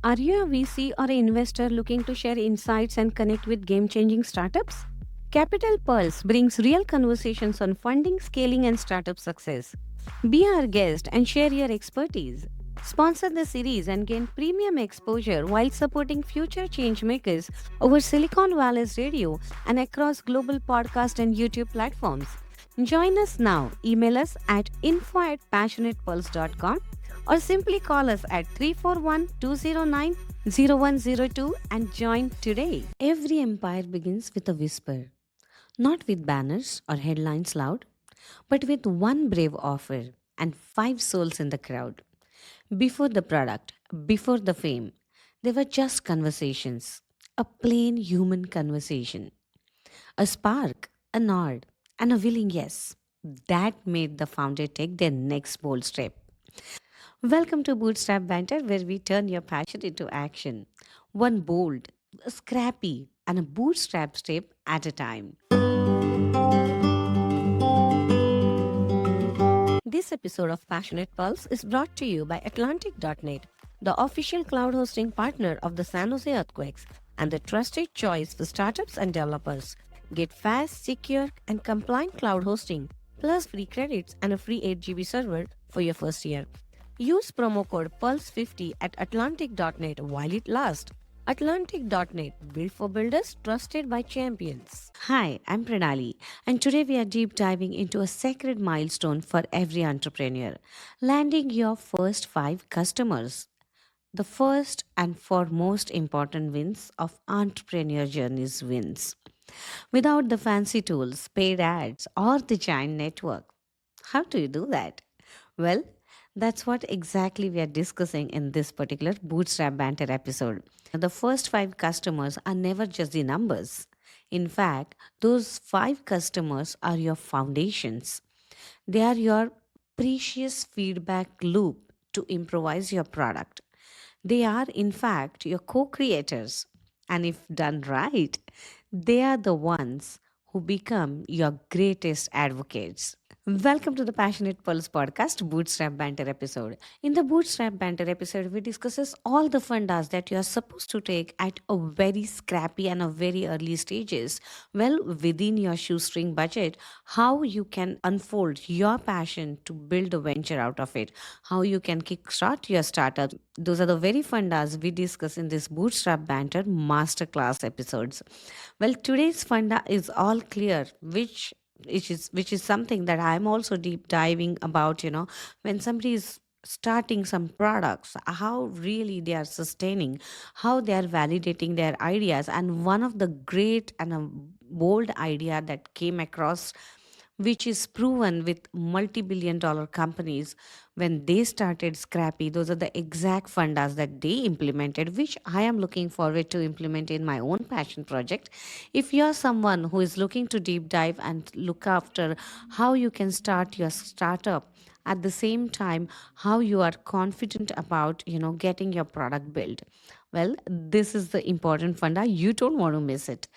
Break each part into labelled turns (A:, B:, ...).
A: Are you a VC or an investor looking to share insights and connect with game changing startups? Capital Pulse brings real conversations on funding, scaling, and startup success. Be our guest and share your expertise. Sponsor the series and gain premium exposure while supporting future changemakers over Silicon Valley's radio and across global podcast and YouTube platforms. Join us now. Email us at info@passionatepulse.com or simply call us at 341 209 0102 and join today. Every empire begins with a whisper, not with banners or headlines loud, but with one brave offer and five souls in the crowd. Before the product, before the fame, they were just conversations, a plain human conversation, a spark, a nod, and a willing yes. That made the founder take their next bold step. Welcome to Bootstrap Banter, where we turn your passion into action. One bold, a scrappy, and a bootstrap step at a time. This episode of Passionate Pulse is brought to you by Atlantic.net, the official cloud hosting partner of the San Jose Earthquakes and the trusted choice for startups and developers. Get fast, secure, and compliant cloud hosting, plus free credits and a free 8 GB server for your first year. Use promo code PULSE50 at Atlantic.net while it lasts. Atlantic.net, built for builders, trusted by champions. Hi, I'm Pranali, and today we are deep diving into a sacred milestone for every entrepreneur, landing your first five customers. The first and foremost important wins of entrepreneur journeys wins. Without the fancy tools, paid ads, or the giant network. How do you do that? Well, that's what exactly we are discussing in this particular Bootstrap Banter episode. The first five customers are never just the numbers. In fact, those five customers are your foundations. They are your precious feedback loop to improvise your product. They are, in fact, your co creators. And if done right, they are the ones who become your greatest advocates. Welcome to the Passionate Pulse podcast, Bootstrap Banter episode. In the Bootstrap Banter episode, we discusses all the fundas that you are supposed to take at a very scrappy and a very early stages. Well, within your shoestring budget, how you can unfold your passion to build a venture out of it, how you can kickstart your startup. Those are the very fundas we discuss in this Bootstrap Banter masterclass episodes. Well, today's funda is all clear, which is something that I'm also deep diving about, when somebody is starting some products, how really they are sustaining, how they are validating their ideas. And one of the great and a bold idea that came across, which is proven with multi-billion dollar companies when they started scrappy, those are the exact fundas that they implemented, which I am looking forward to implement in my own passion project. If you're someone who is looking to deep dive and look after how you can start your startup, at the same time how you are confident about getting your product built, well, this is the important funda, you don't want to miss it.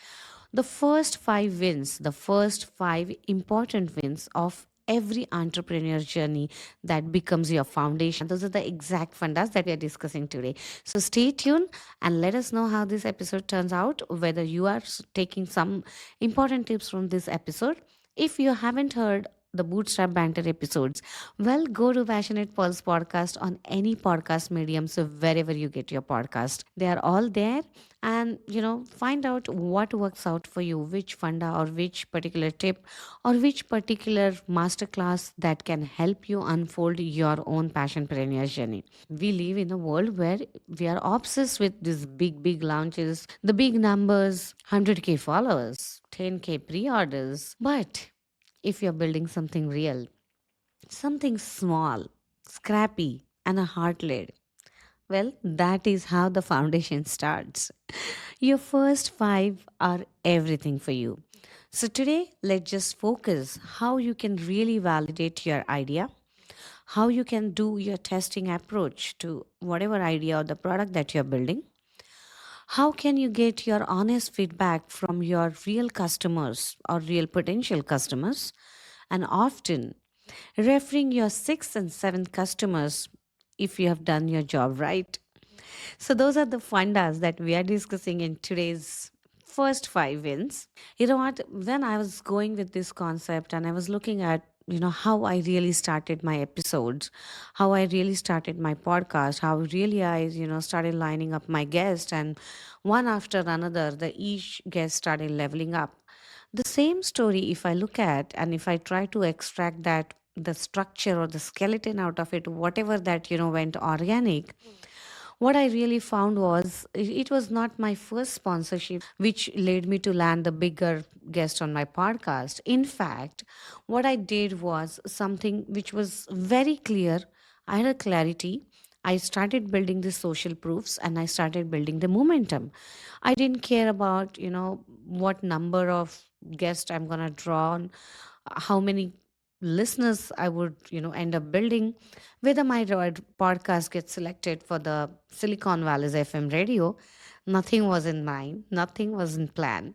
A: The first five wins, the first five important wins of every entrepreneur journey that becomes your foundation. Those are the exact fundas that we are discussing today. So stay tuned and let us know how this episode turns out, whether you are taking some important tips from this episode. If you haven't heard the Bootstrap Banter episodes, well, go to Passionate Pulse podcast on any podcast medium. So wherever you get your podcast, they are all there. And find out what works out for you, which funda or which particular tip or which particular masterclass that can help you unfold your own passionpreneur journey. We live in a world where we are obsessed with these big launches, the big numbers, 100K followers, 10K pre-orders. But if you're building something real, something small, scrappy, and a heart led, well, that is how the foundation starts. Your first five are everything for you. So today, let's just focus how you can really validate your idea, how you can do your testing approach to whatever idea or the product that you're building. How can you get your honest feedback from your real customers or real potential customers? And often, referring your sixth and seventh customers if you have done your job right. So those are the fundas that we are discussing in today's first five wins. You know what? When I was going with this concept and I was looking at how I really started my episodes, how I really started my podcast, how really I started lining up my guests, and one after another, the each guest started leveling up. The same story, if I look at and if I try to extract that the structure or the skeleton out of it, whatever that went organic, what I really found was it was not my first sponsorship which led me to land the bigger guest on my podcast. In fact, what I did was something which was very clear. I had a clarity. I started building the social proofs and I started building the momentum. I didn't care about, what number of guests I'm going to draw on, how many listeners I would, end up building, whether my podcast gets selected for the Silicon Valley's FM radio. Nothing was in mind, nothing was in plan.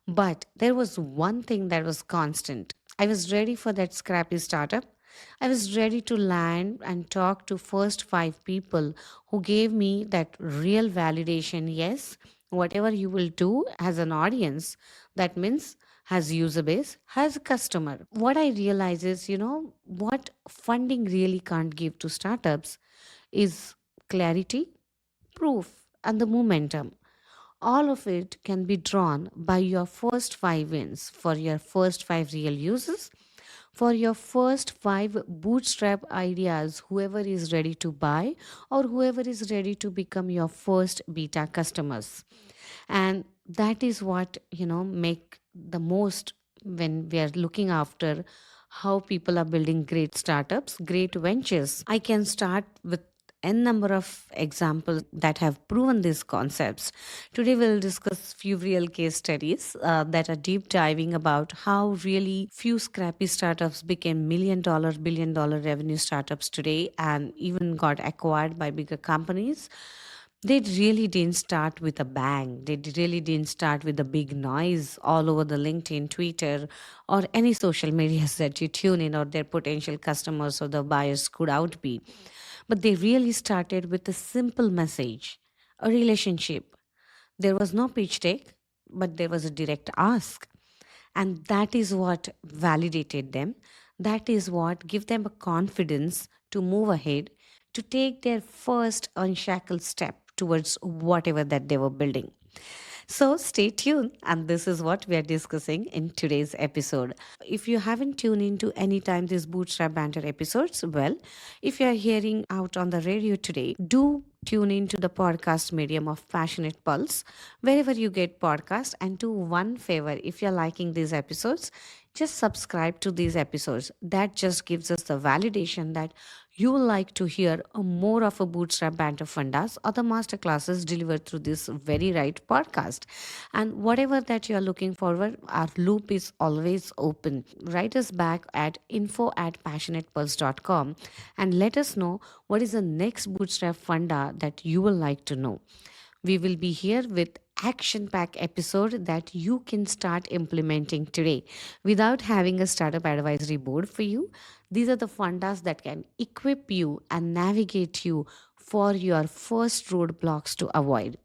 A: But there was one thing that was constant. I was ready for that scrappy startup. I was ready to land and talk to first five people who gave me that real validation. Yes, whatever you will do as an audience, that means has user base, has a customer. What I realize is, what funding really can't give to startups is clarity, proof, and the momentum. All of it can be drawn by your first five wins for your first five real users, for your first five bootstrap ideas, whoever is ready to buy or whoever is ready to become your first beta customers. And that is what, make the most when we are looking after how people are building great startups, great ventures. I can start with n number of examples that have proven these concepts. Today we'll discuss few real case studies that are deep diving about how really few scrappy startups became $1 million, $1 billion revenue startups today and even got acquired by bigger companies. They really didn't start with a bang. They really didn't start with a big noise all over the LinkedIn, Twitter, or any social medias that you tune in or their potential customers or the buyers could out be. But they really started with a simple message, a relationship. There was no pitch deck, but there was a direct ask. And that is what validated them. That is what give them a confidence to move ahead, to take their first unshackled step towards whatever that they were building. So stay tuned, and this is what we are discussing in today's episode. If you haven't tuned into any time these Bootstrap Banter episodes, well, if you are hearing out on the radio today, do tune into the podcast medium of Passionate Pulse, wherever you get podcast, and do one favor if you're liking these episodes, just subscribe to these episodes. That just gives us the validation that you will like to hear more of a Bootstrap Banter fundas or the masterclasses delivered through this very right podcast. And whatever that you are looking forward, our loop is always open. Write us back at info@passionatepulse.com and let us know what is the next Bootstrap funda that you will like to know. We will be here with action pack episode that you can start implementing today without having a startup advisory board for you. These are the fundas that can equip you and navigate you for your first roadblocks to avoid.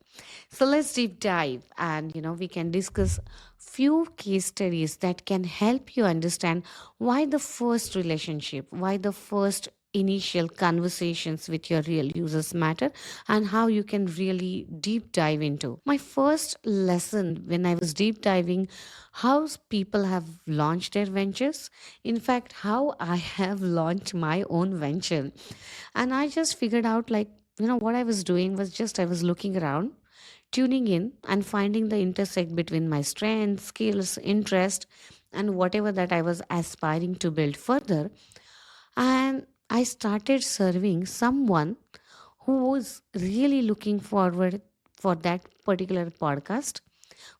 A: So let's deep dive and we can discuss few case studies that can help you understand why the first relationship, why the first initial conversations with your real users matter and how you can really deep dive into. My first lesson when I was deep diving how people have launched their ventures, in fact how I have launched my own venture. And I just figured out like what I was doing was just I was looking around, tuning in and finding the intersect between my strengths, skills, interest, and whatever that I was aspiring to build further. And I started serving someone who was really looking forward for that particular podcast,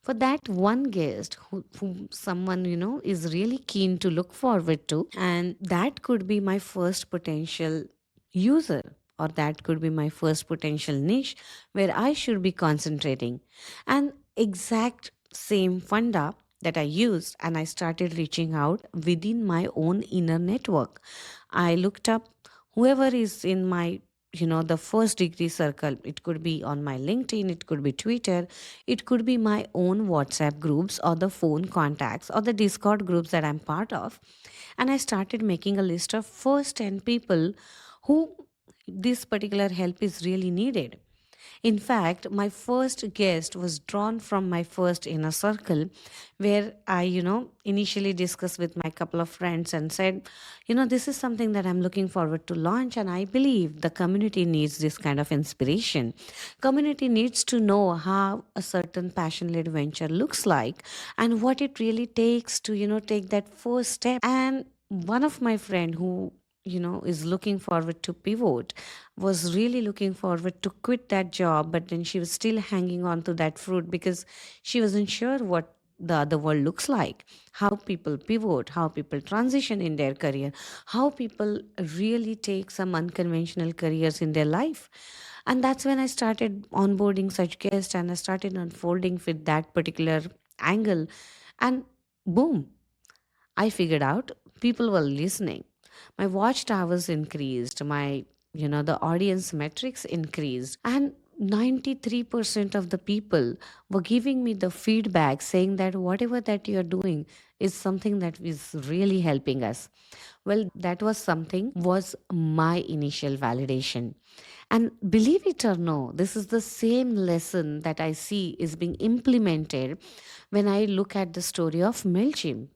A: for that one guest who someone is really keen to look forward to, and that could be my first potential user, or that could be my first potential niche where I should be concentrating. And exact same funda that I used, and I started reaching out within my own inner network. I looked up whoever is in my the first degree circle. It could be on my LinkedIn, it could be Twitter, it could be my own WhatsApp groups or the phone contacts or the Discord groups that I'm part of. And I started making a list of first 10 people who this particular help is really needed. In fact, my first guest was drawn from my first inner circle, where I, initially discussed with my couple of friends and said, this is something that I'm looking forward to launch, and I believe the community needs this kind of inspiration. Community needs to know how a certain passion-led venture looks like and what it really takes to, take that first step. And one of my friend who is looking forward to pivot was really looking forward to quit that job, but then she was still hanging on to that fruit because she wasn't sure what the other world looks like, how people pivot, how people transition in their career, how people really take some unconventional careers in their life. And that's when I started onboarding such guests and I started unfolding with that particular angle. And boom, I figured out people were listening. My watchtowers increased, the audience metrics increased, and 93% of the people were giving me the feedback saying that whatever that you're doing is something that is really helping us. Well, that was something was my initial validation. And believe it or no, this is the same lesson that I see is being implemented when I look at the story of MailChimp.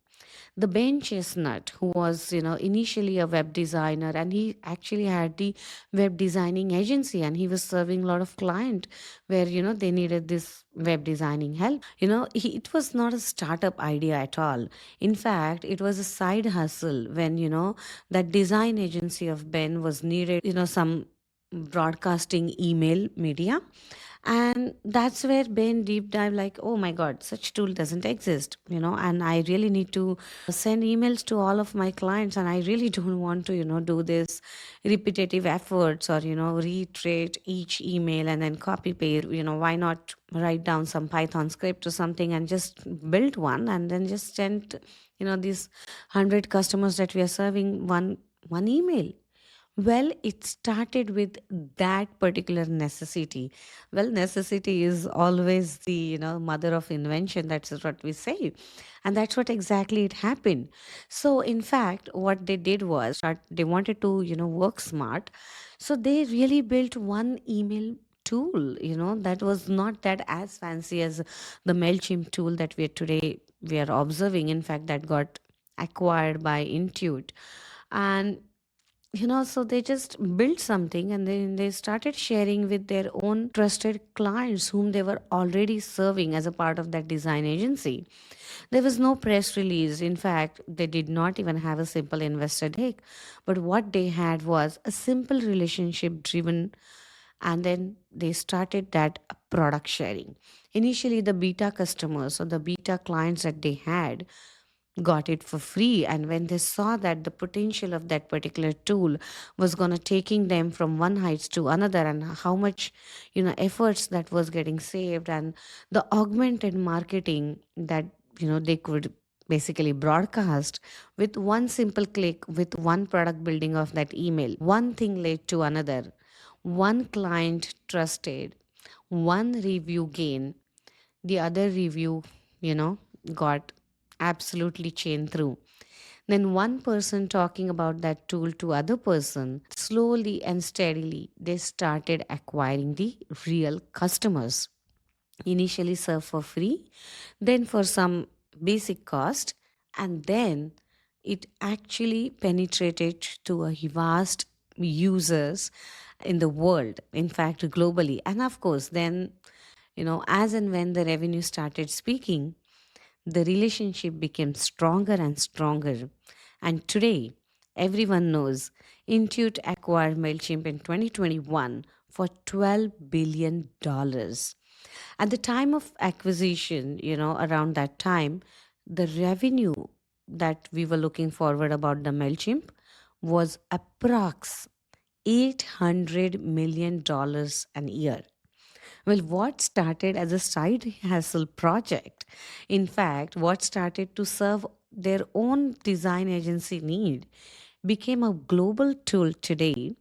A: The Ben Chestnut, who was, initially a web designer, and he actually had the web designing agency, and he was serving a lot of client where, they needed this web designing help. It was not a startup idea at all. In fact, it was a side hustle when, that design agency of Ben was needed, some broadcasting email media, and that's where Ben deep dive like, oh my god, such tool doesn't exist, and I really need to send emails to all of my clients, and I really don't want to do this repetitive efforts or reiterate each email and then copy paste. Why not write down some Python script or something and just build one and then just send these 100 customers that we are serving one email. Well, it started with that particular necessity. Well, necessity is always the, mother of invention. That's what we say. And that's what exactly it happened. So, in fact, what they did was they wanted to, work smart. So they really built one email tool, that was not that as fancy as the MailChimp tool that we are observing. In fact, that got acquired by Intuit. And so they just built something and then they started sharing with their own trusted clients whom they were already serving as a part of that design agency. There was no press release. In fact, they did not even have a simple investor deck. But what they had was a simple relationship driven, and then they started that product sharing. Initially, the beta customers or the beta clients that they had got it for free, and when they saw that the potential of that particular tool was going to taking them from one heights to another, and how much efforts that was getting saved, and the augmented marketing that they could basically broadcast with one simple click, with one product building of that email, one thing led to another, one client trusted, one review gain, the other review, you know, got absolutely chained through. Then one person talking about that tool to other person, slowly and steadily, they started acquiring the real customers. Initially served for free, then for some basic cost, and then it actually penetrated to a vast users in the world, in fact globally. And of course then, as and when the revenue started speaking, the relationship became stronger and stronger. And today, everyone knows Intuit acquired MailChimp in 2021 for $12 billion. At the time of acquisition, around that time, the revenue that we were looking forward about the MailChimp was approx $800 million an year. Well, what started as a side hustle project, in fact, what started to serve their own design agency need, became a global tool today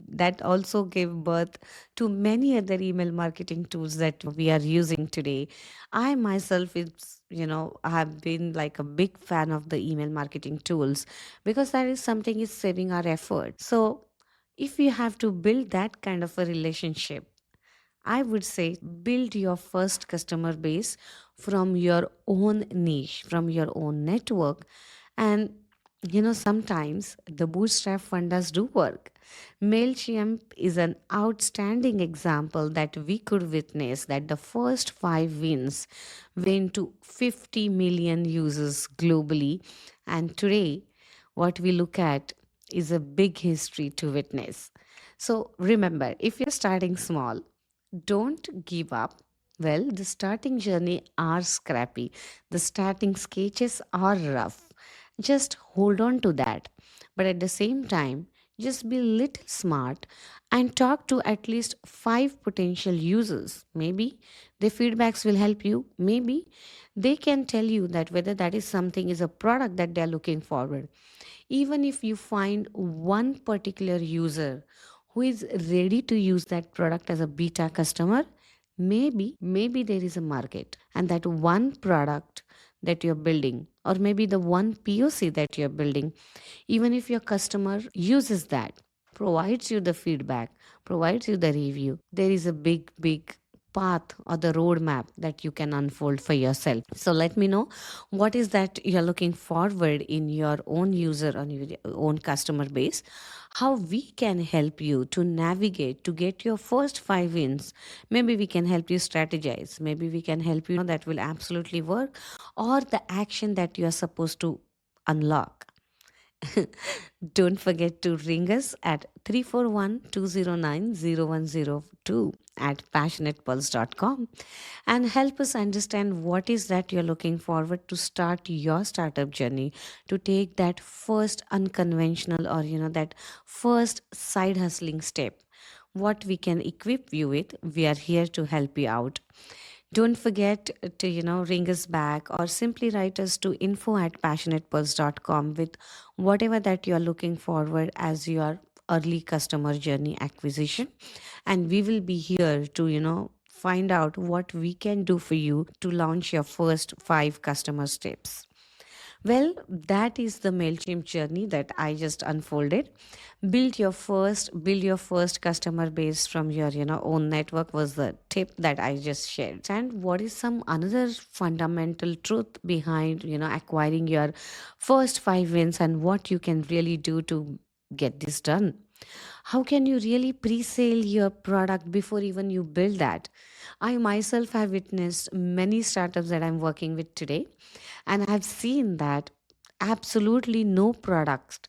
A: That also gave birth to many other email marketing tools that we are using today. I myself is, have been like a big fan of the email marketing tools because that is something is saving our effort. So if you have to build that kind of a relationship, I would say build your first customer base from your own niche, from your own network. And sometimes the bootstrap funders do work. MailChimp is an outstanding example that we could witness that the first 5 wins went to 50 million users globally. And today, what we look at is a big history to witness. So remember, if you're starting small, don't give up. Well, the starting journey are scrappy. The starting sketches are rough. Just hold on to that. But at the same time, just be little smart and talk to at least 5 potential users. Maybe their feedbacks will help you. Maybe they can tell you that whether that is something is a product that they're looking forward. Even if you find one particular user who is ready to use that product as a beta customer, maybe there is a market, and that one product that you're building, or maybe the one POC that you're building, even if your customer uses that, provides you the feedback, provides you the review, there is a big path or the roadmap that you can unfold for yourself. So let me know what is that you're looking forward in your own user or your own customer base, how we can help you to navigate to get your first 5 wins. Maybe we can help you strategize, maybe we can help you know that will absolutely work, or the action that you are supposed to unlock. Don't forget to ring us at 341-209-0102 at passionatepulse.com and help us understand what is that you're looking forward to start your startup journey, to take that first unconventional or that first side hustling step. What we can equip you with, we are here to help you out. Don't forget to, ring us back or simply write us to info at passionatepulse.com with whatever that you are looking forward as your early customer journey acquisition. And we will be here to, find out what we can do for you to launch your first 5 customer steps. Well, that is the MailChimp journey that I just unfolded. Build your first customer base from your, own network was the tip that I just shared. And what is some another fundamental truth behind, acquiring your first 5 wins and what you can really do to get this done? How can you really pre-sale your product before even you build that? I myself have witnessed many startups that I'm working with today, and I've seen that absolutely no products,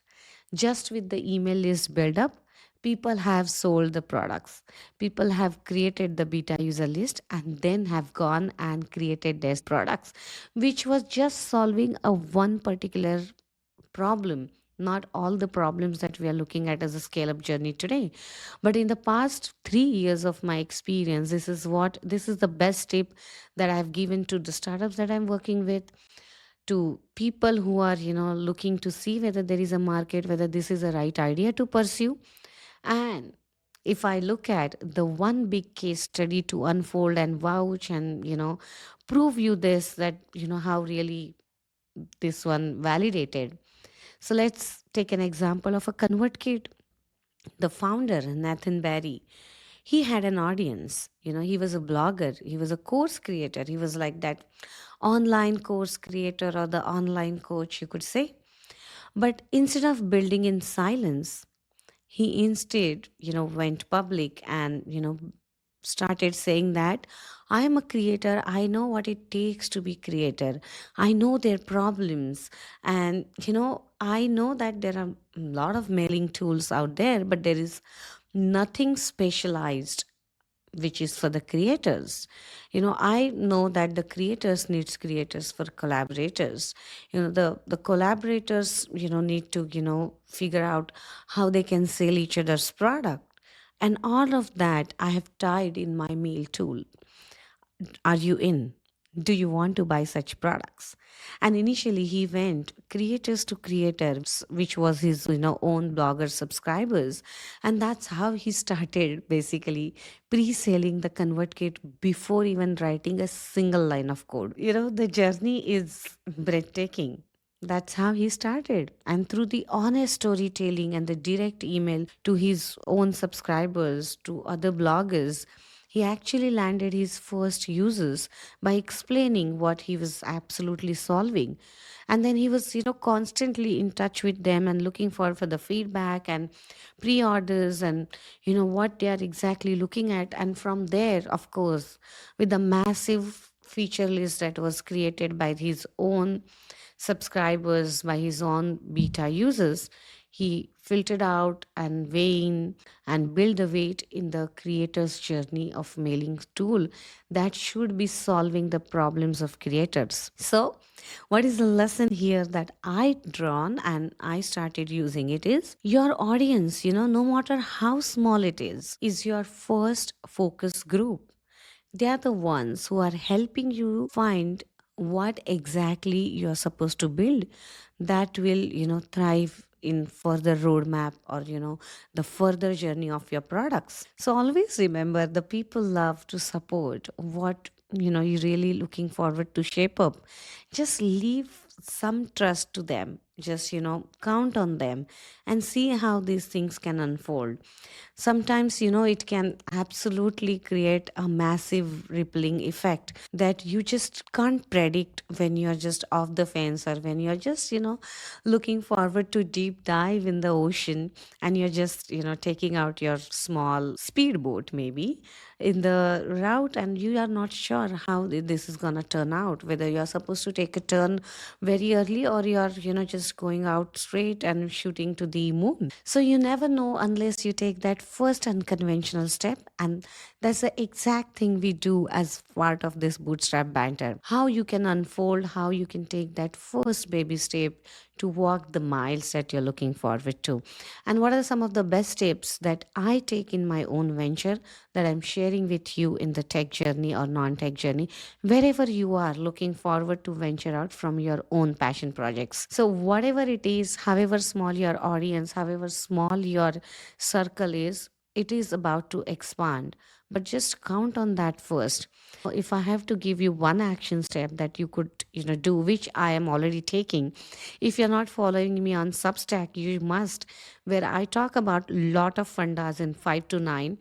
A: just with the email list build up, people have sold the products. People have created the beta user list and then have gone and created their products, which was just solving a one particular problem, not all the problems that we are looking at as a scale up journey today. But in the past 3 years of my experience, this is the best tip that I've given to the startups that I'm working with, to people who are looking to see whether there is a market, whether this is a right idea to pursue. And if I look at the one big case study to unfold and vouch and prove you this, that how really this one validated. So let's take an example of a ConvertKit. The founder, Nathan Barry, he had an audience. He was a blogger, he was a course creator, he was like that online course creator or the online coach, you could say. But instead of building in silence, he instead went public and started saying that I am a creator, I know what it takes to be creator, I know their problems, and I know that there are a lot of mailing tools out there, but there is nothing specialized which is for the creators. I know that the creators needs creators for collaborators. The collaborators need to figure out how they can sell each other's product, and all of that I have tied in my mail tool. Are you in? Do you want to buy such products? And initially he went creators to creators, which was his own blogger subscribers. And that's how he started basically pre-selling the ConvertKit before even writing a single line of code. The journey is breathtaking. That's how he started. And through the honest storytelling and the direct email to his own subscribers, to other bloggers, he actually landed his first users by explaining what he was absolutely solving. And then he was, constantly in touch with them and looking for the feedback and pre orders and, what they are exactly looking at. And from there, of course, with the massive feature list that was created by his own subscribers, by his own beta users, he filtered out and weigh and build the weight in the creator's journey of mailing tool that should be solving the problems of creators. So, what is the lesson here that I drawn and I started using it is your audience, no matter how small it is your first focus group. They are the ones who are helping you find what exactly you're supposed to build that will, thrive in further roadmap or, the further journey of your products. So always remember the people love to support what, you're really looking forward to shape up. Just leave some trust to them. Just, count on them and see how these things can unfold. Sometimes, it can absolutely create a massive rippling effect that you just can't predict when you're just off the fence or when you're just, looking forward to deep dive in the ocean and you're just, taking out your small speedboat maybe in the route and you are not sure how this is going to turn out, whether you're supposed to take a turn very early or you're, just going out straight and shooting to the moon. So you never know unless you take that first unconventional step. And that's the exact thing we do as part of this bootstrap banter. How you can unfold, how you can take that first baby step to walk the miles that you're looking forward to. And what are some of the best steps that I take in my own venture that I'm sharing with you in the tech journey or non tech journey, wherever you are looking forward to venture out from your own passion projects. So, whatever it is, however small your audience, however small your circle is, it is about to expand. But just count on that first. If I have to give you one action step that you could, do, which I am already taking, if you're not following me on Substack, you must, where I talk about lot of fundas in 5 to 9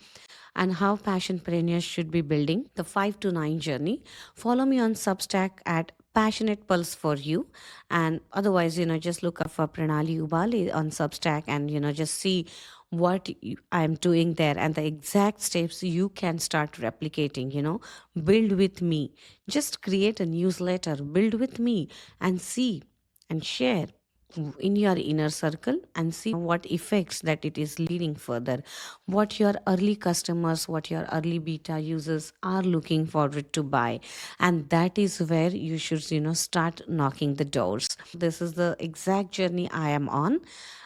A: and how passionpreneurs should be building the 5 to 9 journey. Follow me on Substack at Passionate Pulse for You. And otherwise, just look up for Pranali Ubali on Substack and, just see what I'm doing there and the exact steps you can start replicating, build with me. Just create a newsletter, build with me and see and share in your inner circle and see what effects that it is leading further, what your early customers, what your early beta users are looking forward to buy. And that is where you should, start knocking the doors. This is the exact journey I am on.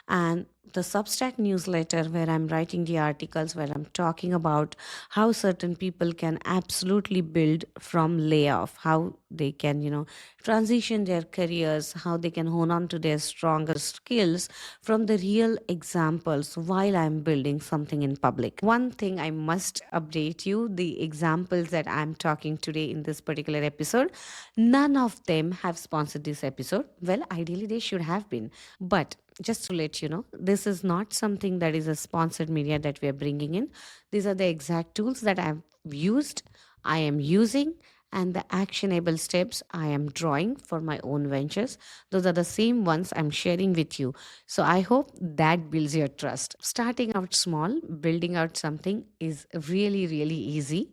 A: And the Substack newsletter, where I'm writing the articles, where I'm talking about how certain people can absolutely build from layoff, how they can, transition their careers, how they can hone on to their stronger skills from the real examples while I'm building something in public. One thing I must update you, the examples that I'm talking today in this particular episode, none of them have sponsored this episode. Well, ideally they should have been, but just to let you know, this is not something that is a sponsored media that we are bringing in. These are the exact tools that I've used, I am using, and the actionable steps I am drawing for my own ventures. Those are the same ones I'm sharing with you. So I hope that builds your trust. Starting out small, building out something is really, really easy.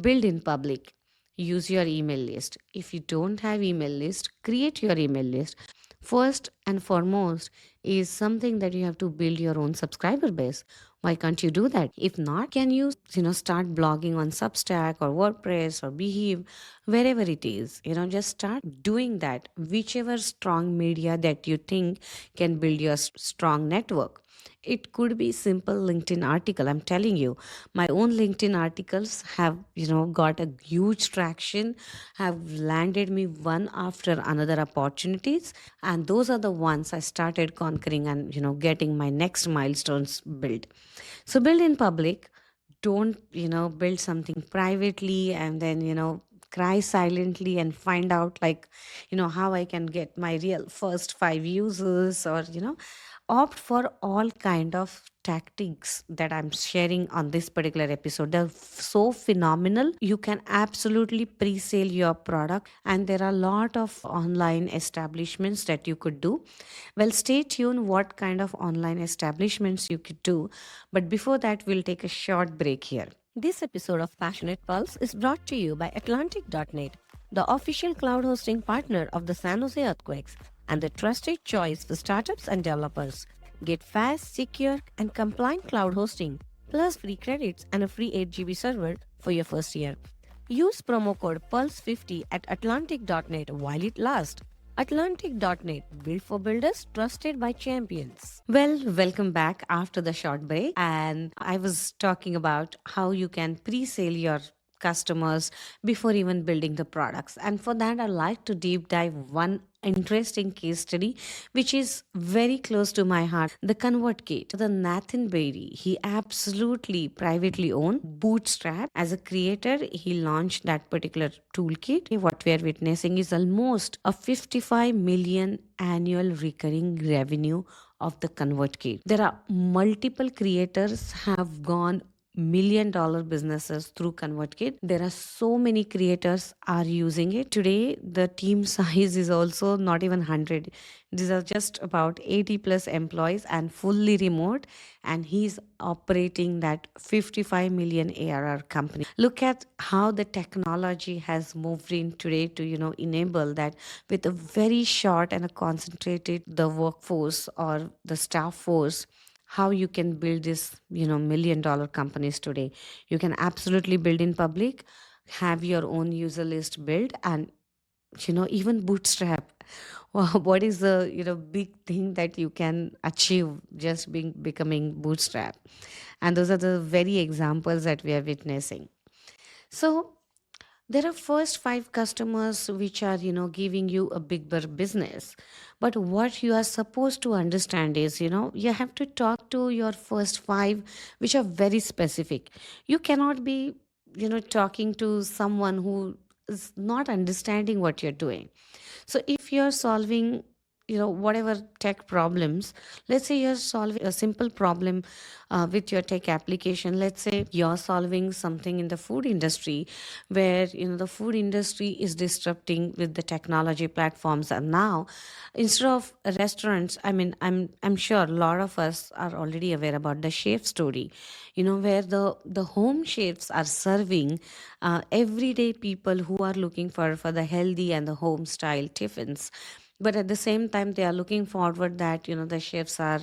A: Build in public. Use your email list. If you don't have email list, create your email list. First and foremost is something that you have to build your own subscriber base. Why can't you do that? If not, can you, start blogging on Substack or WordPress or Behave, wherever it is, just start doing that, whichever strong media that you think can build your strong network. It could be simple LinkedIn article. I'm telling you, my own LinkedIn articles have, got a huge traction, have landed me one after another opportunities. And those are the ones I started conquering and, getting my next milestones built. So build in public. Don't, build something privately and then, cry silently and find out like, how I can get my real first five users, or, opt for all kind of tactics that I'm sharing on this particular episode. They're so phenomenal. You can absolutely pre-sale your product, and there are a lot of online establishments that you could do. Well, stay tuned what kind of online establishments you could do. But before that, we'll take a short break here. This episode of Passionate Pulse is brought to you by Atlantic.net, the official cloud hosting partner of the San Jose Earthquakes and the trusted choice for startups and developers. Get fast, secure, and compliant cloud hosting, plus free credits and a free 8 GB server for your first year. Use promo code PULSE50 at Atlantic.net while it lasts. Atlantic.net, built for builders, trusted by champions. Well, welcome back after the short break. And I was talking about how you can pre sale your customers before even building the products. And for that, I'd like to deep dive one interesting case study which is very close to my heart, the convert kit. The Nathan Berry, he absolutely privately owned Bootstrap. As a creator, he launched that particular toolkit. What we are witnessing is almost a 55 million annual recurring revenue of the convert kit. There are multiple creators have gone $1 million businesses through ConvertKit. There are so many creators are using it. Today, the team size is also not even 100. These are just about 80 plus employees and fully remote. And he's operating that 55 million ARR company. Look at how the technology has moved in today to, enable that with a very short and a concentrated the workforce or the staff force, how you can build this, $1 million companies today. You can absolutely build in public, have your own user list built, and even bootstrap. Wow, what is the big thing that you can achieve just being becoming bootstrap? And those are the very examples that we are witnessing. So there are first five customers which are giving you a bigger business, but what you are supposed to understand is you have to talk to your first five which are very specific. You cannot be talking to someone who is not understanding what you're doing. So if you're solving whatever tech problems, let's say you're solving a simple problem with your tech application. Let's say you're solving something in the food industry where the food industry is disrupting with the technology platforms. And now instead of restaurants, I'm sure a lot of us are already aware about the chef story, where the home chefs are serving everyday people who are looking for the healthy and the home style tiffins. But at the same time, they are looking forward that the chefs are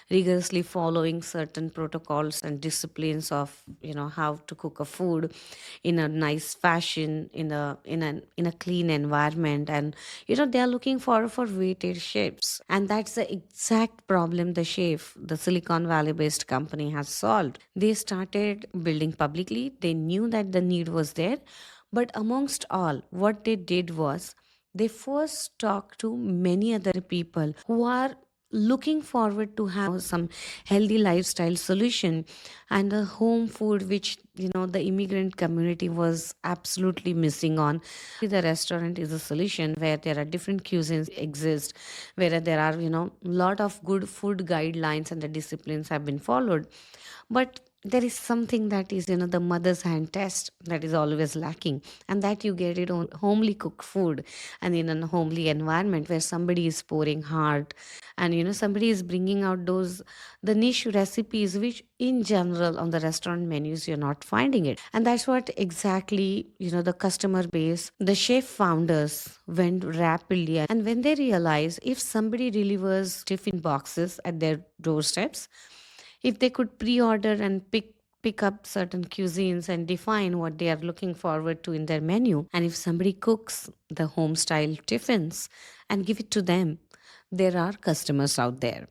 A: rigorously following certain protocols and disciplines of how to cook a food in a nice fashion, in a clean environment. And they are looking for weighted chefs, and that's the exact problem the Silicon Valley based company has solved. They started building publicly. They knew that the need was there, but amongst all, what they did was they first talk to many other people who are looking forward to have some healthy lifestyle solution and a home food which the immigrant community was absolutely missing on. The restaurant is a solution where there are different cuisines exist, where there are lot of good food guidelines and the disciplines have been followed. But there is something that is the mother's hand test that is always lacking, and that you get it on homely cooked food and in a homely environment where somebody is pouring hard, and somebody is bringing out those the niche recipes which in general on the restaurant menus you're not finding it. And that's what exactly the customer base, the chef founders went rapidly. And when they realize if somebody delivers tiffin boxes at their doorsteps, if they could pre-order and pick up certain cuisines and define what they are looking forward to in their menu, and if somebody cooks the home style tiffins and give it to them, there are customers out there.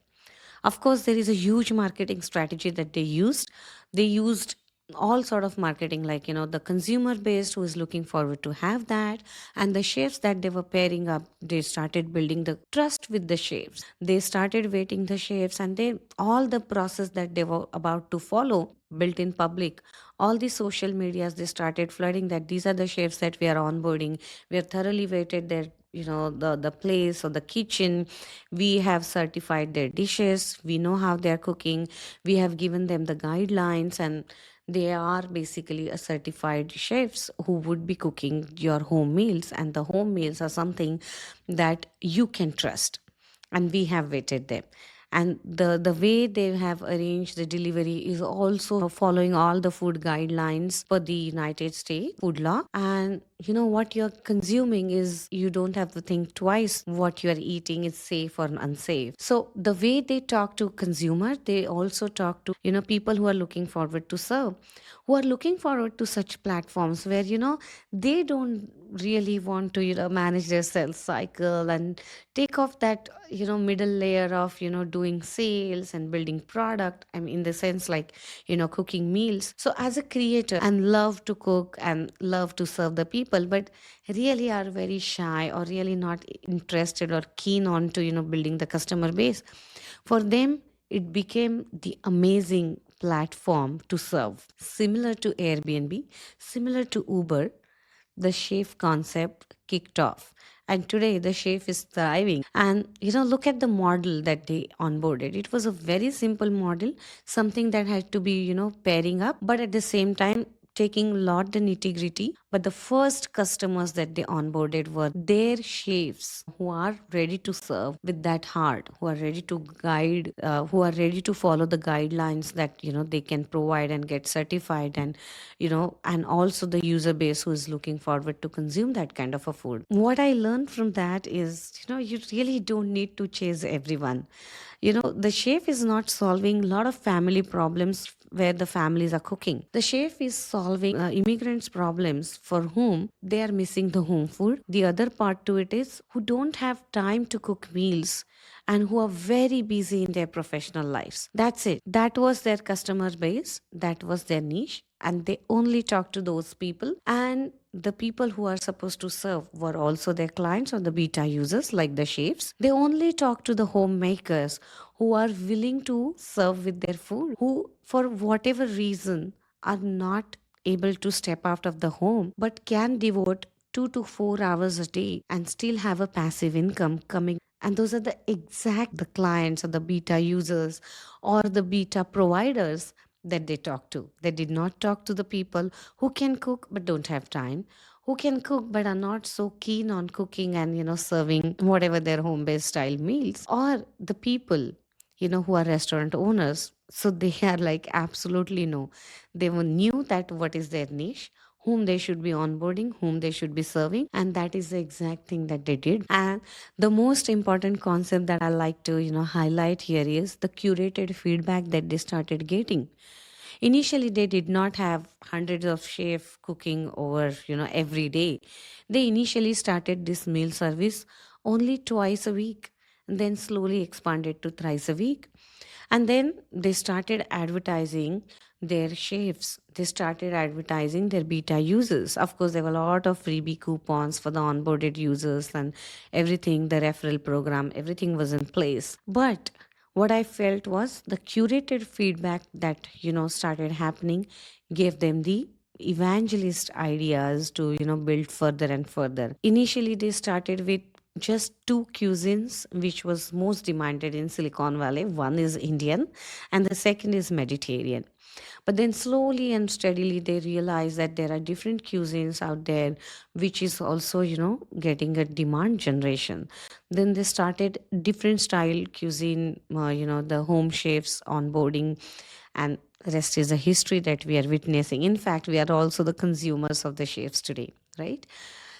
A: Of course, there is a huge marketing strategy that they used all sort of marketing, like, the consumer base who is looking forward to have that, and the chefs that they were pairing up, they started building the trust with the chefs. They started waiting the chefs, and they all the process that they were about to follow built in public. All the social medias, they started flooding that these are the chefs that we are onboarding. We are thoroughly weighted their, the place or the kitchen. We have certified their dishes, we know how they're cooking, we have given them the guidelines, and they are basically a certified chefs who would be cooking your home meals, and the home meals are something that you can trust, and we have vetted them. And the way they have arranged the delivery is also following all the food guidelines for the United States food law. And what you're consuming is, you don't have to think twice what you're eating is safe or unsafe. So the way they talk to consumer, they also talk to people who are looking forward to serve, who are looking forward to such platforms where they don't really want to manage their sales cycle and take off that middle layer of doing sales and building product. I mean, in the sense, like, cooking meals. So as a creator and love to cook and love to serve the people, but really are very shy or really not interested or keen on to building the customer base, for them it became the amazing platform to serve. Similar to Airbnb, similar to Uber, the chef concept kicked off. And today the chef is thriving. And look at the model that they onboarded. It was a very simple model, something that had to be, pairing up, but at the same time taking a lot the nitty gritty. But the first customers that they onboarded were their chefs who are ready to serve with that heart, who are ready to guide, who are ready to follow the guidelines that they can provide and get certified, and and also the user base who is looking forward to consume that kind of a food. What I learned from that is, you really don't need to chase everyone. The chef is not solving a lot of family problems where the families are cooking. The chef is solving immigrants' problems for whom they are missing the home food. The other part to it is who don't have time to cook meals and who are very busy in their professional lives. That's it. That was their customer base. That was their niche. And they only talk to those people. And the people who are supposed to serve were also their clients or the beta users, like the chefs. They only talk to the homemakers who are willing to serve with their food, who, for whatever reason, are not able to step out of the home but can devote 2 to 4 hours a day and still have a passive income coming. And those are the clients or the beta users or the beta providers that they talk to. They did not talk to the people who can cook but don't have time, who can cook but are not so keen on cooking and serving whatever their home based style meals, or the people who are restaurant owners. So they are like, absolutely no. They knew that what is their niche, whom they should be onboarding, whom they should be serving, and that is the exact thing that they did. And the most important concept that I like to highlight here is the curated feedback that they started getting. Initially, they did not have hundreds of chefs cooking over, every day. They initially started this meal service only twice a week, and then slowly expanded to thrice a week. And then they started advertising their chefs. They started advertising their beta users. Of course, there were a lot of freebie coupons for the onboarded users and everything, the referral program, everything was in place. But what I felt was the curated feedback that started happening gave them the evangelist ideas to build further and further. Initially, they started with just two cuisines which was most demanded in Silicon Valley. One is Indian and the second is Mediterranean. But then slowly and steadily they realize that there are different cuisines out there which is also getting a demand generation. Then they started different style cuisine, the home chefs onboarding, and rest is a history that we are witnessing. In fact, we are also the consumers of the chefs today, right?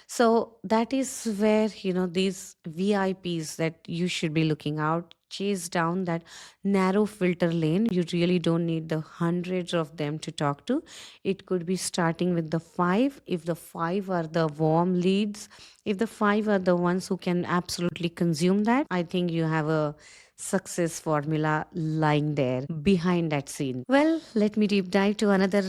A: So that is where these VIPs that you should be looking out chase down that narrow filter lane. You really don't need the hundreds of them to talk to. It could be starting with the five. If the five are the warm leads, if the five are the ones who can absolutely consume that, I think you have a success formula lying there behind that scene. Well, let me deep dive to another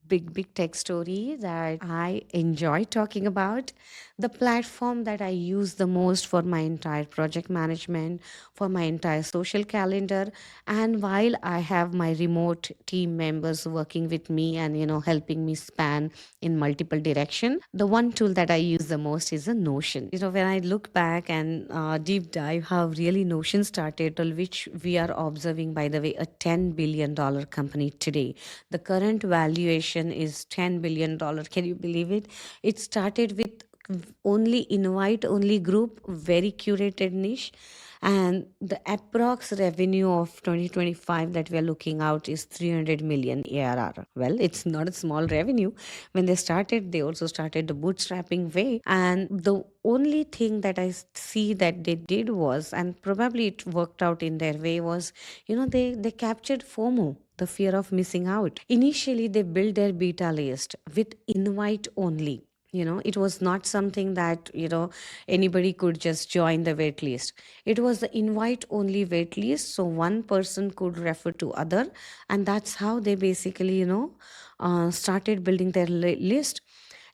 A: big tech story that I enjoy talking about. The platform that I use the most for my entire project management, for my entire social calendar, and while I have my remote team members working with me and helping me span in multiple direction, the one tool that I use the most is a Notion. When I look back and deep dive how really Notion started, which we are observing, by the way, a $10 billion company today. The current valuation is $10 billion. Can you believe it? It started with only invite only group, very curated niche, and the approx revenue of 2025 that we are looking out is 300 million ARR. Well, it's not a small revenue. When they started, they also started the bootstrapping way, and the only thing that I see that they did was, and probably it worked out in their way, was they captured FOMO, the fear of missing out. Initially, they built their beta list with invite only. It was not something that anybody could just join the wait list. It was the invite only wait list, so one person could refer to other, and that's how they basically started building their list.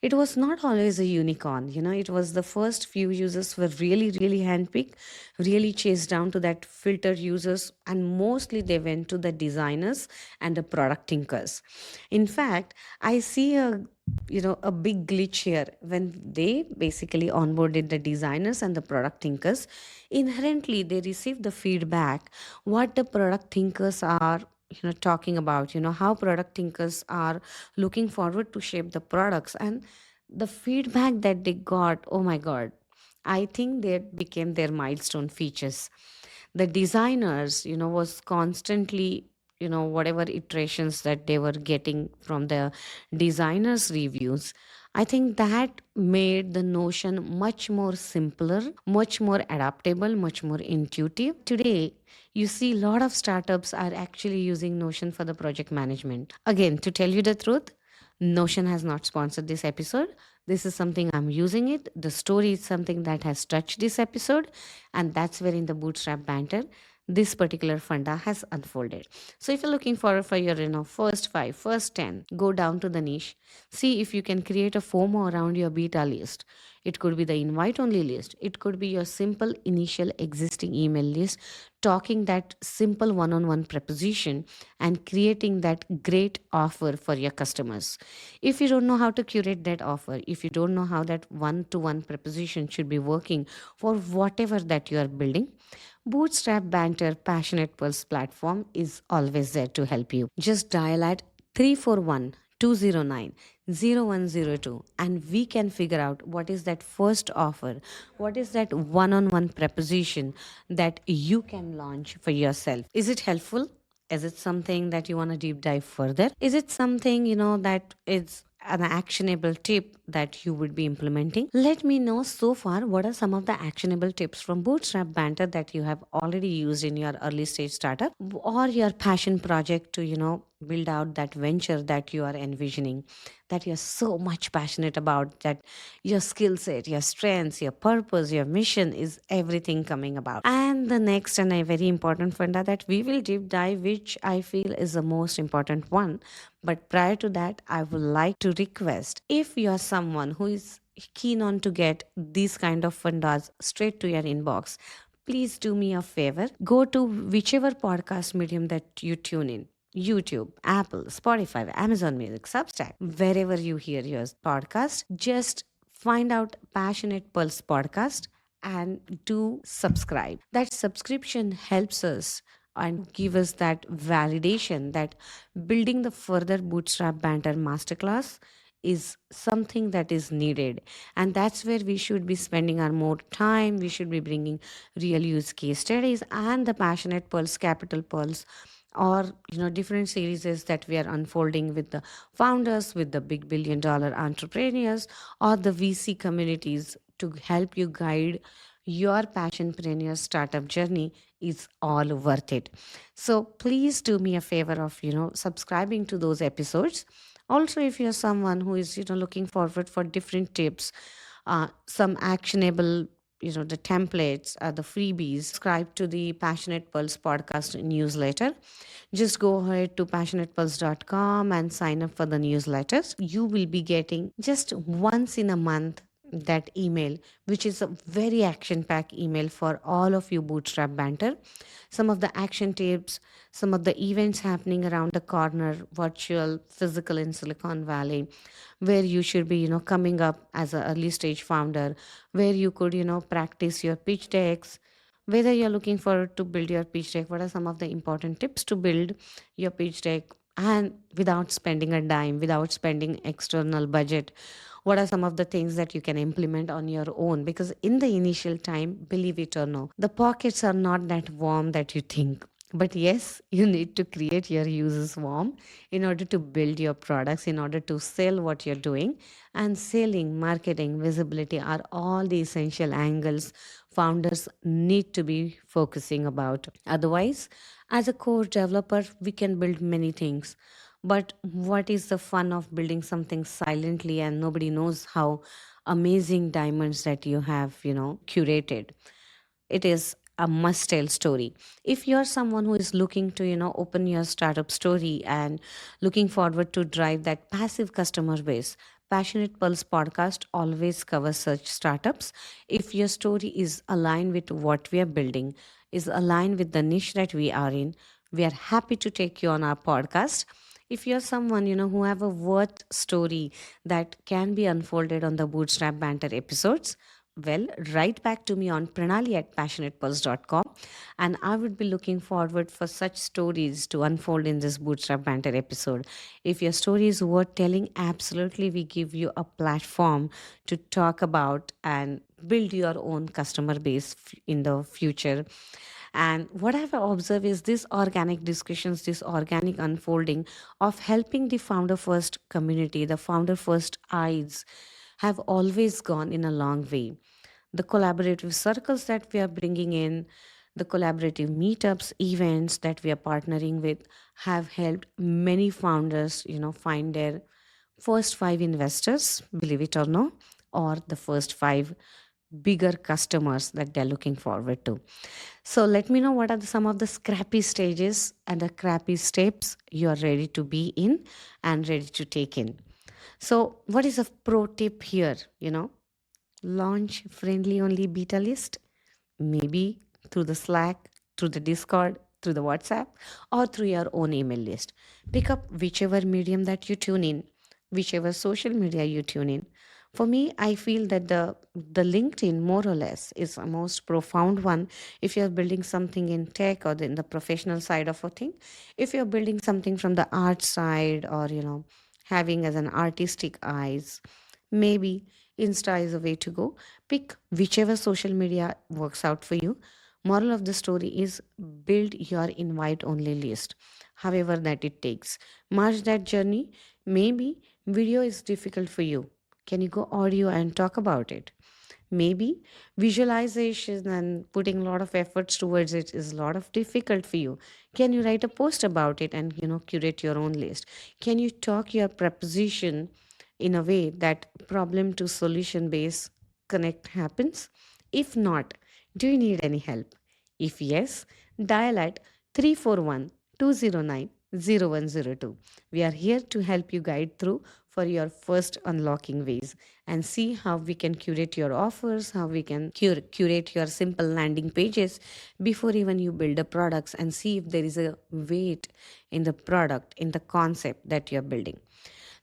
A: It was not always a unicorn. It was the first few users were really handpicked, really chased down to that filter users, and mostly they went to the designers and the product thinkers. In fact, I see a big glitch here. When they basically onboarded the designers and the product thinkers, inherently they received the feedback what the product thinkers are talking about, how product thinkers are looking forward to shape the products, and the feedback that they got, oh my god, I think they became their milestone features. The designers was constantly whatever iterations that they were getting from the designers reviews, I think that made the Notion much more simpler, much more adaptable, much more intuitive. Today you see a lot of startups are actually using Notion for the project management. Again, to tell you the truth, Notion has not sponsored this episode. This is something I'm using it. The story is something that has touched this episode, and that's where in the Bootstrap Banter, this particular funda has unfolded. So if you're looking for your first five, first 10, go down to the niche, see if you can create a FOMO around your beta list. It could be the invite only list. It could be your simple initial existing email list, talking that simple one-on-one proposition and creating that great offer for your customers. If you don't know how to curate that offer, if you don't know how that one-to-one proposition should be working for whatever that you are building, Bootstrap Banter Passionate Pulse platform is always there to help you. Just dial at 341 209 0102 and we can figure out what is that first offer, what is that one-on-one proposition that you can launch for yourself. Is it helpful? Is it something that you want to deep dive further? Is it something that is an actionable tip that you would be implementing? Let me know so far what are some of the actionable tips from Bootstrap Banter that you have already used in your early stage startup or your passion project to build out that venture that you are envisioning, that you're so much passionate about, that your skill set, your strengths, your purpose, your mission is everything coming about. And the next and a very important funda that we will deep dive, which I feel is the most important one. But prior to that, I would like to request, if you're someone who is keen on to get these kind of fundas straight to your inbox, please do me a favor. Go to whichever podcast medium that you tune in. YouTube, Apple, Spotify, Amazon Music, Substack, wherever you hear your podcast, just find out Passionate Pulse podcast and do subscribe. That subscription helps us and give us that validation that building the further Bootstrap Banter masterclass is something that is needed, and that's where we should be spending our more time. We should be bringing real use case studies and the Passionate Pulse, Capital Pulse, or different series that we are unfolding with the founders, with the big billion-dollar entrepreneurs, or the VC communities to help you guide your passionpreneur startup journey is all worth it. So please do me a favor of, subscribing to those episodes. Also, if you're someone who is, looking forward for different tips, some actionable, the templates, the freebies, subscribe to the Passionate Pulse podcast newsletter. Just go ahead to passionatepulse.com and sign up for the newsletters. You will be getting just once in a month that email, which is a very action packed email for all of you Bootstrap Banter. Some of the action tips, some of the events happening around the corner, virtual, physical in Silicon Valley, where you should be, coming up as an early stage founder, where you could, practice your pitch decks, whether you're looking forward to build your pitch deck, what are some of the important tips to build your pitch deck and without spending a dime, without spending external budget? What are some of the things that you can implement on your own? Because in the initial time, believe it or no, the pockets are not that warm that you think. But yes, you need to create your users warm in order to build your products, in order to sell what you're doing. And selling, marketing, visibility are all the essential angles founders need to be focusing about. Otherwise, as a core developer, we can build many things. But what is the fun of building something silently and nobody knows how amazing diamonds that you have, curated? It is a must tell story. If you're someone who is looking to, open your startup story and looking forward to drive that passive customer base, Passionate Pulse podcast always covers such startups. If your story is aligned with what we are building, is aligned with the niche that we are in, we are happy to take you on our podcast. If you're someone, who have a worth story that can be unfolded on the Bootstrap Banter episodes, well, write back to me on pranali at passionatepulse.com, and I would be looking forward for such stories to unfold in this Bootstrap Banter episode. If your story is worth telling, absolutely we give you a platform to talk about and build your own customer base in the future. And what I've observed is this organic discussions, this organic unfolding of helping the founder first community, the founder first eyes, have always gone in a long way. The collaborative circles that we are bringing in, the collaborative meetups, events that we are partnering with have helped many founders, find their first five investors, believe it or not, or the first five bigger customers that they're looking forward to. So let me know what are some of the scrappy stages and the crappy steps you are ready to be in and ready to take in. So, what is a pro tip here? Launch friendly only beta list, maybe through the Slack, through the Discord, through the WhatsApp, or through your own email list. Pick up whichever medium that you tune in, whichever social media you tune in. For me, I feel that the LinkedIn more or less is a most profound one if you're building something in tech or in the professional side of a thing. If you're building something from the art side or having as an artistic eyes, maybe Insta is a way to go. Pick whichever social media works out for you. Moral of the story is build your invite only list, however that it takes. March that journey. Maybe video is difficult for you. Can you go audio and talk about it? Maybe visualization and putting a lot of efforts towards it is a lot of difficult for you. Can you write a post about it and curate your own list? Can you talk your preposition in a way that problem to solution based connect happens? If not, do you need any help? If yes, dial at 341 209 0102. We are here to help you guide through for your first unlocking ways and see how we can curate your offers, how we can curate your simple landing pages before even you build the products, and see if there is a weight in the product, in the concept that you're building.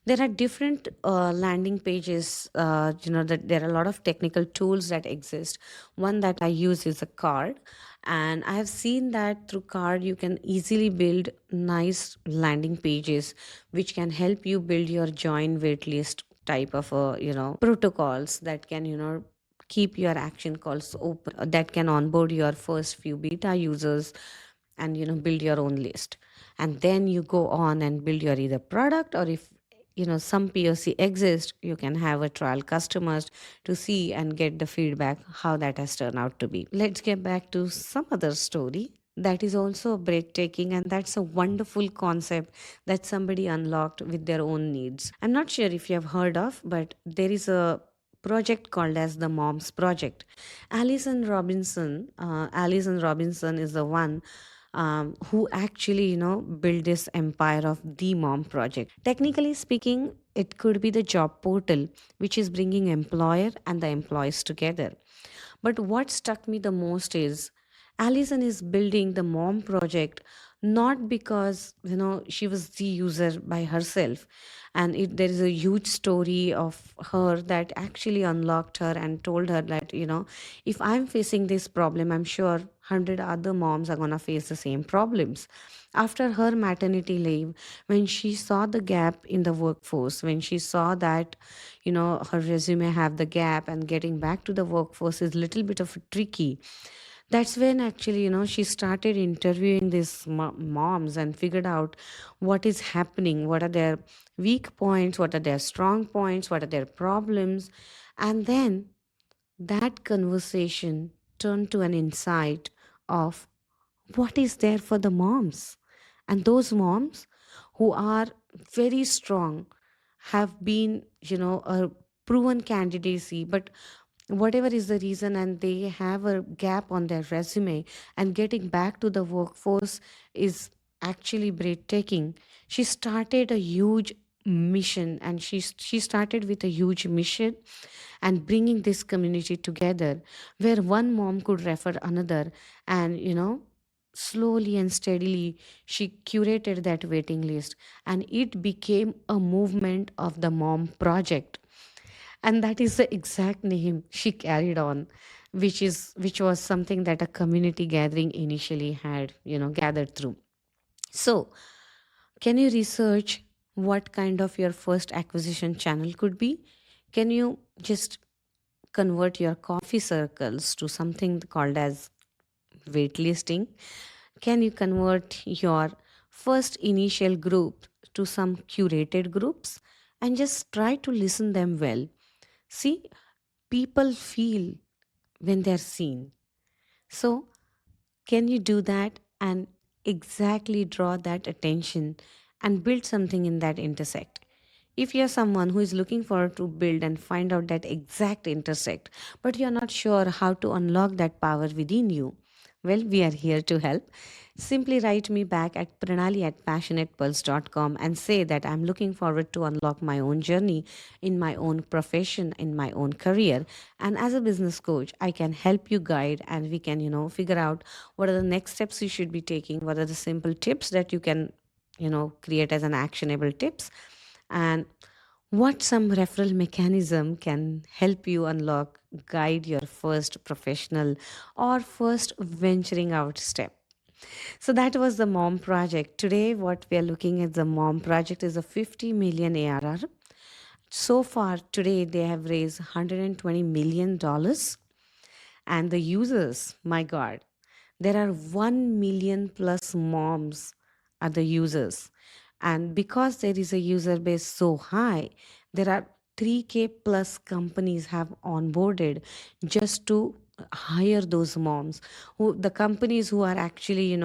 A: There are different landing pages, that there are a lot of technical tools that exist. One that I use is a card, and I have seen that through card you can easily build nice landing pages which can help you build your join wait list type of protocols that can keep your action calls open, that can onboard your first few beta users and build your own list. And then you go on and build your either product, or if some POC exist, you can have a trial customers to see and get the feedback how that has turned out to be. Let's get back to some other story that is also breathtaking, and that's a wonderful concept that somebody unlocked with their own needs. I'm not sure if you have heard of, but there is a project called as the Moms Project. Alison Robinson is the one who actually built this empire of the Mom Project. Technically speaking, it could be the job portal which is bringing employer and the employees together. But what struck me the most is Allison is building the Mom Project not because she was the user by herself, and there is a huge story of her that actually unlocked her and told her that if I'm facing this problem, I'm sure 100 other moms are going to face the same problems. After her maternity leave, when she saw the gap in the workforce, when she saw that her resume have the gap and getting back to the workforce is little bit of tricky, that's when actually she started interviewing these moms and figured out what is happening, what are their weak points, what are their strong points, what are their problems. And then that conversation turned to an insight of what is there for the moms. And those moms who are very strong have been a proven candidacy, but whatever is the reason, and they have a gap on their resume, and getting back to the workforce is actually breathtaking. She started a huge mission, and she started with a huge mission and bringing this community together where one mom could refer another, and slowly and steadily she curated that waiting list, and it became a movement of the Mom Project. And that is the exact name she carried on, which was something that a community gathering initially had gathered through. So can you research what kind of your first acquisition channel could be? Can you just convert your coffee circles to something called as waitlisting? Can you convert your first initial group to some curated groups and just try to listen them well? See, people feel when they're seen. So, can you do that and exactly draw that attention and build something in that intersect? If you're someone who is looking for to build and find out that exact intersect, but you're not sure how to unlock that power within you, well, we are here to help. Simply write me back at pranali@passionatepulse.com and say that I'm looking forward to unlock my own journey in my own profession, in my own career. And as a business coach, I can help you guide, and we can, figure out what are the next steps you should be taking, what are the simple tips that you can, create as an actionable tips, and what some referral mechanism can help you unlock, guide your first professional or first venturing out step. So that was the Mom Project. Today, what we are looking at the Mom Project is a 50 million ARR. So far, today, they have raised $120 million. And the users, my God, there are 1 million plus moms are the users. And because there is a user base so high, there are 3K plus companies have onboarded just to hire those moms, who the companies who are actually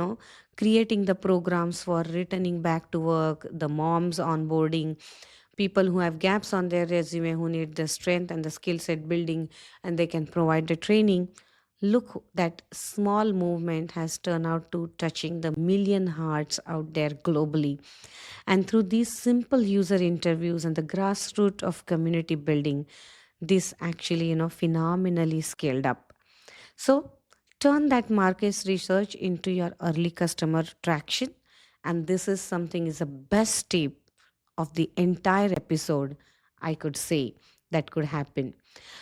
A: creating the programs for returning back to work, the moms onboarding, people who have gaps on their resume, who need the strength and the skill set building, and they can provide the training. Look, that small movement has turned out to touching the million hearts out there globally. And through these simple user interviews and the grassroots of community building, this actually, phenomenally scaled up. So turn that market research into your early customer traction. And this is something is the best tip of the entire episode, I could say, that could happen.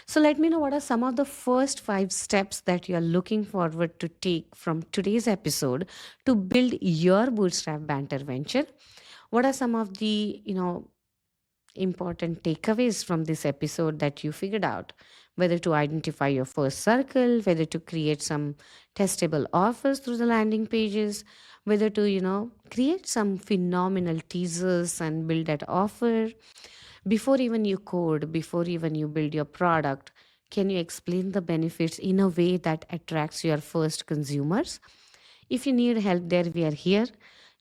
A: So let me know what are some of the first 5 steps that you are looking forward to take from today's episode to build your Bootstrap Banter venture. What are some of the important takeaways from this episode that you figured out
B: whether to identify your first circle, whether to create some testable offers through the landing pages, whether to, create some phenomenal teasers and build that offer. Before even you code, before even you build your product, can you explain the benefits in a way that attracts your first consumers? If you need help there, we are here.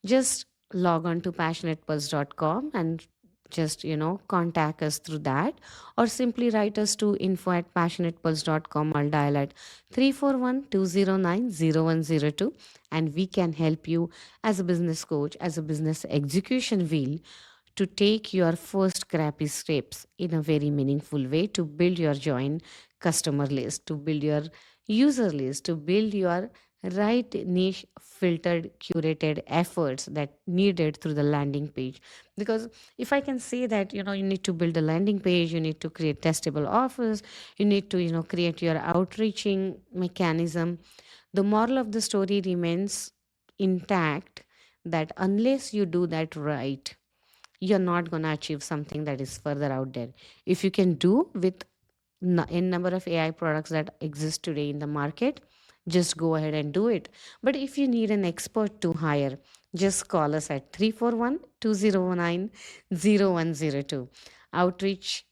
B: Just log on to passionatepulse.com and just, contact us through that, or simply write us to info@passionatepulse.com or dial at 341-209-0102, and we can help you as a business coach, as a business execution wheel, to take your first crappy steps in a very meaningful way to build your joint customer list, to build your user list, to build your right niche filtered curated efforts that needed through the landing page. Because if I can say that, you need to build a landing page, you need to create testable offers, you need to, create your outreaching mechanism, the moral of the story remains intact, that unless you do that right, you're not going to achieve something that is further out there. If you can do with n number of AI products that exist today in the market, just go ahead and do it. But if you need an expert to hire, just call us at 341-209-0102. Outreach,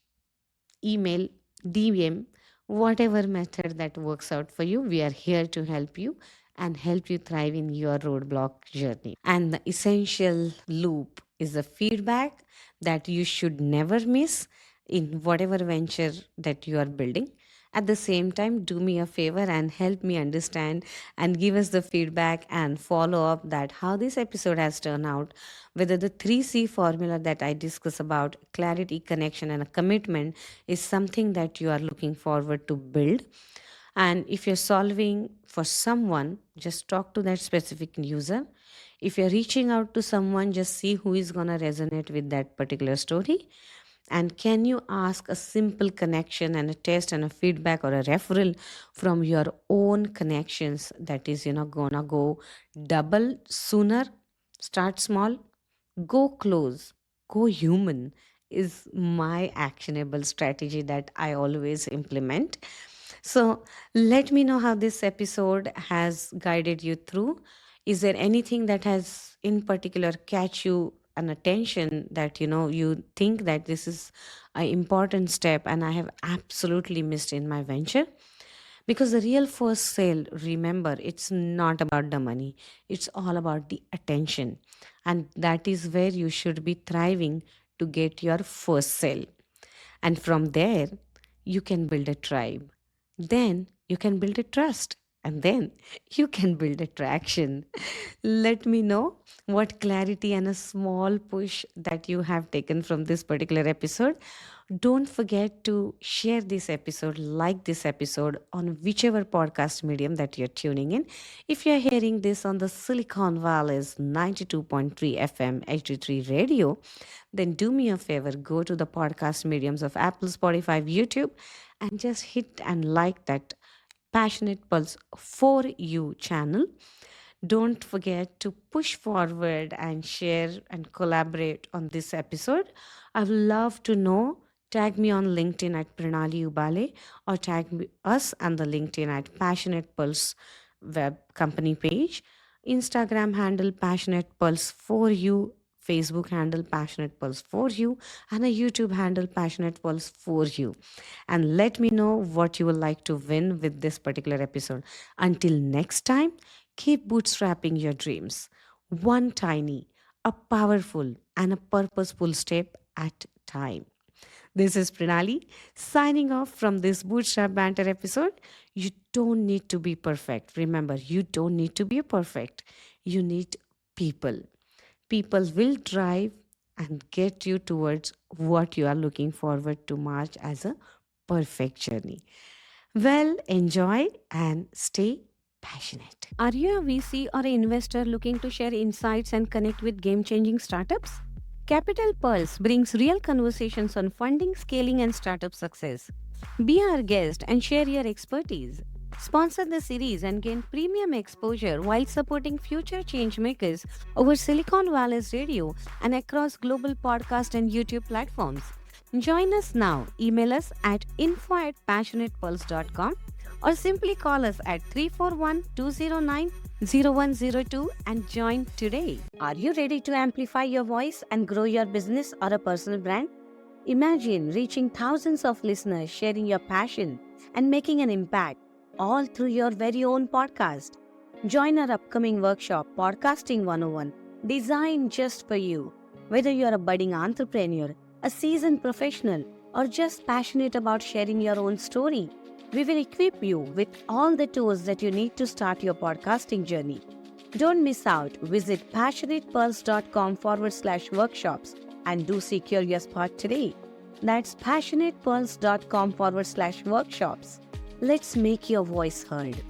B: email, DM, whatever method that works out for you, we are here to help you and help you thrive in your roadblock journey. And the essential loop is the feedback that you should never miss in whatever venture that you are building. At the same time, do me a favor and help me understand and give us the feedback and follow up that how this episode has turned out, whether the 3C formula that I discuss about clarity, connection, and a commitment is something that you are looking forward to build. And if you're solving for someone, just talk to that specific user. If you're reaching out to someone, just see who is going to resonate with that particular story. And can you ask a simple connection and a test and a feedback or a referral from your own connections that is, gonna go double sooner? Start small, go close, go human is my actionable strategy that I always implement. So let me know how this episode has guided you through. Is there anything that has in particular catch you an attention that you think that this is an important step and I have absolutely missed in my venture? Because the real first sale, remember, it's not about the money, it's all about the attention. And that is where you should be thriving to get your first sale. And from there, you can build a tribe. Then you can build a trust. And then you can build a traction. Let me know what clarity and a small push that you have taken from this particular episode. Don't forget to share this episode, like this episode on whichever podcast medium that you're tuning in. If you're hearing this on the Silicon Valley's 92.3 FM HD3 radio, then do me a favor, go to the podcast mediums of Apple, Spotify, YouTube, and just hit and like that Passionate Pulse for You channel. Don't forget to push forward and share and collaborate on this episode. I would love to know. Tag me on LinkedIn at Pranali Ubale, or tag us on the LinkedIn at Passionate Pulse web company page. Instagram handle Passionate Pulse for You, Facebook handle Passionate Pulse for You, and a YouTube handle Passionate Pulse for You. And let me know what you would like to win with this particular episode. Until next time, keep bootstrapping your dreams, one tiny, a powerful, and a purposeful step at a time. This is Pranali signing off from this Bootstrap Banter episode. You don't need to be perfect. Remember, you don't need to be perfect. You need people. People will drive and get you towards what you are looking forward to march as a perfect journey. Well, enjoy and stay passionate.
A: Are you a VC or an investor looking to share insights and connect with game changing startups? Capital Pulse brings real conversations on funding, scaling, and startup success. Be our guest and share your expertise. Sponsor the series and gain premium exposure while supporting future changemakers over Silicon Valley's radio and across global podcast and YouTube platforms. Join us now. Email us at info@passionatepulse.com or simply call us at 341-209-0102 and join today. Are you ready to amplify your voice and grow your business or a personal brand? Imagine reaching thousands of listeners, sharing your passion and making an impact, all through your very own podcast. Join our upcoming workshop, Podcasting 101, designed just for you. Whether you're a budding entrepreneur, a seasoned professional, or just passionate about sharing your own story, we will equip you with all the tools that you need to start your podcasting journey. Don't miss out. Visit passionatepulse.com/workshops and do secure your spot today. That's passionatepulse.com/workshops. Let's make your voice heard.